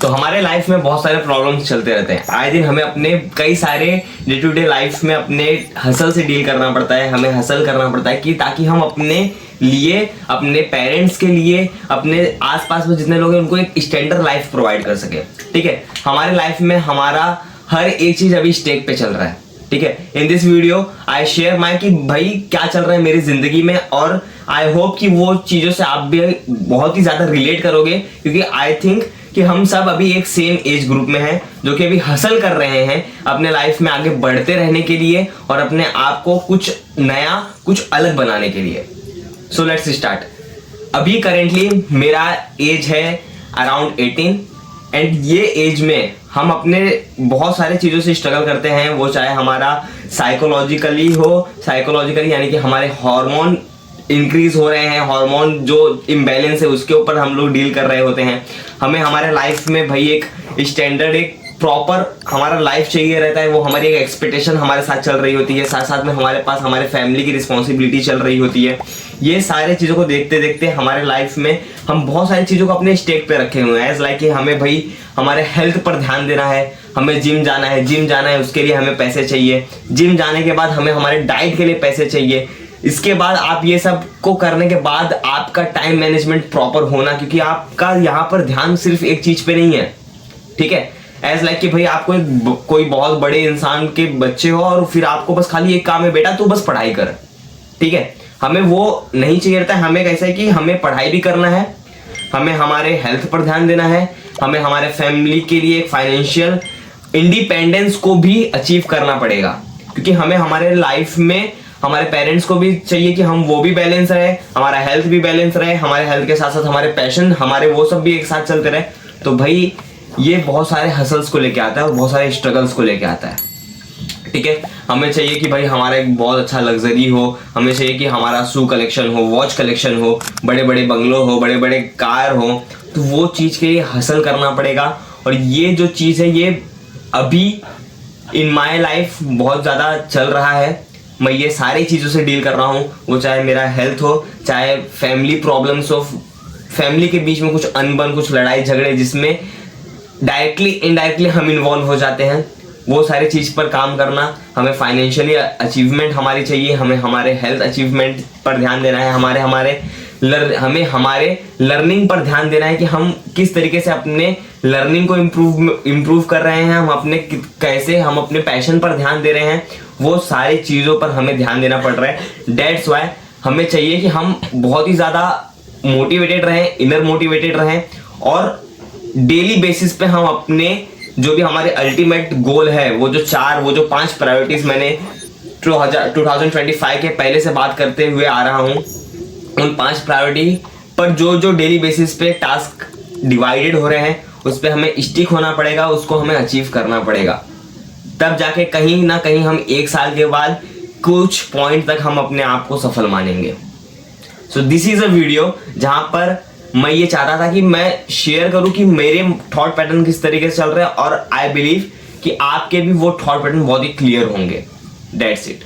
तो हमारे लाइफ में बहुत सारे प्रॉब्लम्स चलते रहते हैं। आए दिन हमें अपने कई सारे डे टू डे लाइफ में अपने हसल से डील करना पड़ता है, हमें हसल करना पड़ता है कि ताकि हम अपने लिए, अपने पेरेंट्स के लिए, अपने आसपास में जितने लोग हैं उनको एक स्टैंडर्ड लाइफ प्रोवाइड कर सके। ठीक है, हमारे लाइफ में हमारा हर एक चीज अभी स्टेक पे चल रहा है। ठीक है, in this video I share my कि भाई क्या चल रहा है मेरी जिंदगी में, और आई होप कि वो चीजों से आप भी बहुत ही ज्यादा रिलेट करोगे, क्योंकि आई थिंक कि हम सब अभी एक सेम एज ग्रुप में हैं जो कि अभी हसल कर रहे हैं अपने लाइफ में आगे बढ़ते रहने के लिए और अपने आप को कुछ नया, कुछ अलग बनाने के लिए। So let's start. अभी करेंटली मेरा एज है अराउंड 18 एंड ये एज में हम अपने बहुत सारे चीज़ों से स्ट्रगल करते हैं, वो चाहे हमारा साइकोलॉजिकली यानी कि हमारे हार्मोन इंक्रीज हो रहे हैं, हार्मोन जो इम्बैलेंस है उसके ऊपर हम लोग डील कर रहे होते हैं। हमें हमारे लाइफ में भाई एक स्टैंडर्ड, एक प्रॉपर हमारा लाइफ चाहिए रहता है, वो हमारी एक एक्सपेक्टेशन हमारे साथ चल रही होती है, साथ साथ में हमारे पास हमारे फैमिली की रिस्पॉन्सिबिलिटी चल रही होती है। ये सारे चीज़ों को देखते देखते हमारे लाइफ में हम बहुत सारी चीज़ों को अपने स्टेक पे रखे हुए हैं। एज लाइक कि हमें भाई हमारे हेल्थ पर ध्यान देना है, हमें जिम जाना है, उसके लिए हमें पैसे चाहिए, जिम जाने के बाद हमें हमारे डाइट के लिए पैसे चाहिए। इसके बाद आप ये सब को करने के बाद आपका टाइम मैनेजमेंट प्रॉपर होना, क्योंकि आपका यहाँ पर ध्यान सिर्फ एक चीज पे नहीं है। ठीक है, एज लाइक कि भाई आप कोई बहुत बड़े इंसान के बच्चे हो और फिर आपको बस खाली एक काम है, बेटा तू बस पढ़ाई कर। ठीक है, हमें वो नहीं चाहिए रहता है। हमें कैसा है कि हमें पढ़ाई भी करना है, हमें हमारे हेल्थ पर ध्यान देना है, हमें हमारे फैमिली के लिए एक फाइनेंशियल इंडिपेंडेंस को भी अचीव करना पड़ेगा, क्योंकि हमें हमारे लाइफ में हमारे पेरेंट्स को भी चाहिए कि हम वो भी बैलेंस रहे, हमारा हेल्थ भी बैलेंस रहे, हमारे हेल्थ के साथ साथ हमारे पैशन, हमारे वो सब भी एक साथ चलते रहे। तो भाई ये बहुत सारे हसल्स को लेके आता है और बहुत सारे स्ट्रगल्स को लेके आता है। ठीक है, हमें चाहिए कि भाई हमारा एक बहुत अच्छा लग्जरी हो, हमें चाहिए कि हमारा शू कलेक्शन हो, वॉच कलेक्शन हो, बड़े बड़े बंगलो हो, बड़े बड़े कार हो। तो वो चीज़ के लिए हसल करना पड़ेगा, और ये जो चीज़ है ये अभी इन माई लाइफ बहुत ज़्यादा चल रहा है। मैं ये सारी चीज़ों से डील कर रहा हूँ, वो चाहे मेरा हेल्थ हो, चाहे फैमिली प्रॉब्लम्स हो, फैमिली के बीच में कुछ अनबन, कुछ लड़ाई झगड़े जिसमें डायरेक्टली इनडायरेक्टली हम इन्वॉल्व हो जाते हैं, वो सारी चीज़ पर काम करना। हमें फाइनेंशियली अचीवमेंट हमारी चाहिए, हमें हमारे हेल्थ अचीवमेंट पर ध्यान देना है, हमें हमारे लर्निंग पर ध्यान देना है कि हम किस तरीके से अपने लर्निंग को इम्प्रूव कर रहे हैं, कैसे हम अपने पैशन पर ध्यान दे रहे हैं। वो सारी चीज़ों पर हमें ध्यान देना पड़ रहा है। डेट्स वाई हमें चाहिए कि हम बहुत ही ज़्यादा मोटिवेटेड रहें, इनर मोटिवेटेड रहें, और डेली बेसिस पे हम अपने जो भी हमारे अल्टीमेट गोल है, वो जो 5 प्रायोरिटीज मैंने 2025 के पहले से बात करते हुए आ रहा हूँ, उन 5 प्रायोरिटी पर जो डेली बेसिस पे टास्क डिवाइडेड हो रहे हैं उस पर हमें स्टिक होना पड़ेगा, उसको हमें अचीव करना पड़ेगा। तब जाके कहीं ना कहीं हम 1 साल के बाद कुछ पॉइंट तक हम अपने आप को सफल मानेंगे। So this is a video जहां पर मैं ये चाहता था कि मैं शेयर करूं कि मेरे थॉट पैटर्न किस तरीके से चल रहे हैं, और आई बिलीव कि आपके भी वो थॉट पैटर्न बहुत ही क्लियर होंगे। That's it.